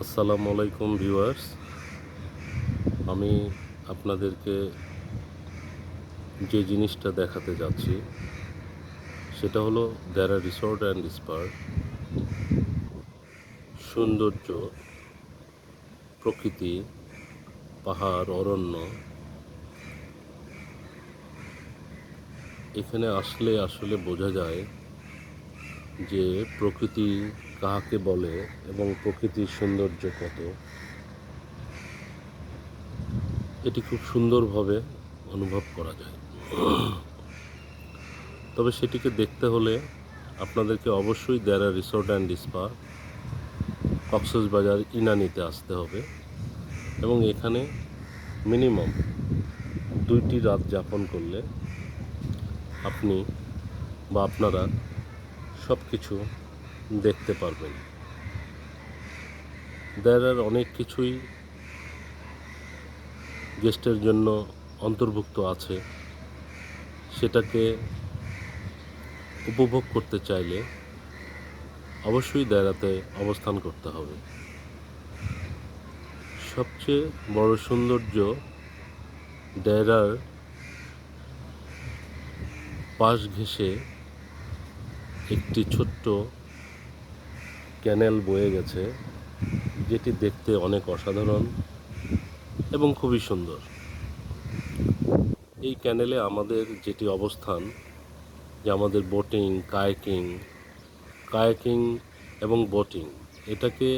আসসালামু আলাইকুম ভিউয়ার্স। আমি আপনাদেরকে যে জিনিসটা দেখাতে যাচ্ছি সেটা হলো দেরা রিসোর্ট অ্যান্ড স্পা। সৌন্দর্য, প্রকৃতি, পাহাড়, অরণ্য, এখানে আসলে বোঝা যায় যে প্রকৃতি কাহাকে বলে এবং প্রকৃতির সৌন্দর্য কত। এটি খুব সুন্দরভাবে অনুভব করা যায়। তবে সেটিকে দেখতে হলে আপনাদেরকে অবশ্যই দেরা রিসোর্ট অ্যান্ড স্পা কক্সবাজার ইনানিতে আসতে হবে এবং এখানে মিনিমাম 2টি রাত যাপন করলে আপনি বা আপনারা সব কিছু দেখতে পারবেন। দেরার অনেক কিছুই গেস্টের জন্য অন্তর্ভুক্ত আছে। সেটাকে উপভোগ করতে চাইলে অবশ্যই দেরাতে অবস্থান করতে হবে। সবচেয়ে বড় সৌন্দর্য দেরার পাশ ঘেঁষে একটি ছোট্ট ক্যানেল বয়ে গেছে, যেটি দেখতে অনেক অসাধারণ এবং খুবই সুন্দর। এই ক্যানেলে আমাদের যেটি অবস্থান, যে আমাদের বোটিং, কায়াকিং এবং বোটিং, এটাকে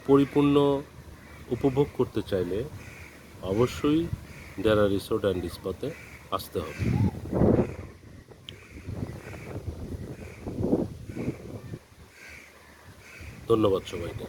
পরিপূর্ণ উপভোগ করতে চাইলে অবশ্যই দেরা রিসোর্ট অ্যান্ড স্পাতে আসতে হবে। ধন্যবাদ সবাইকে।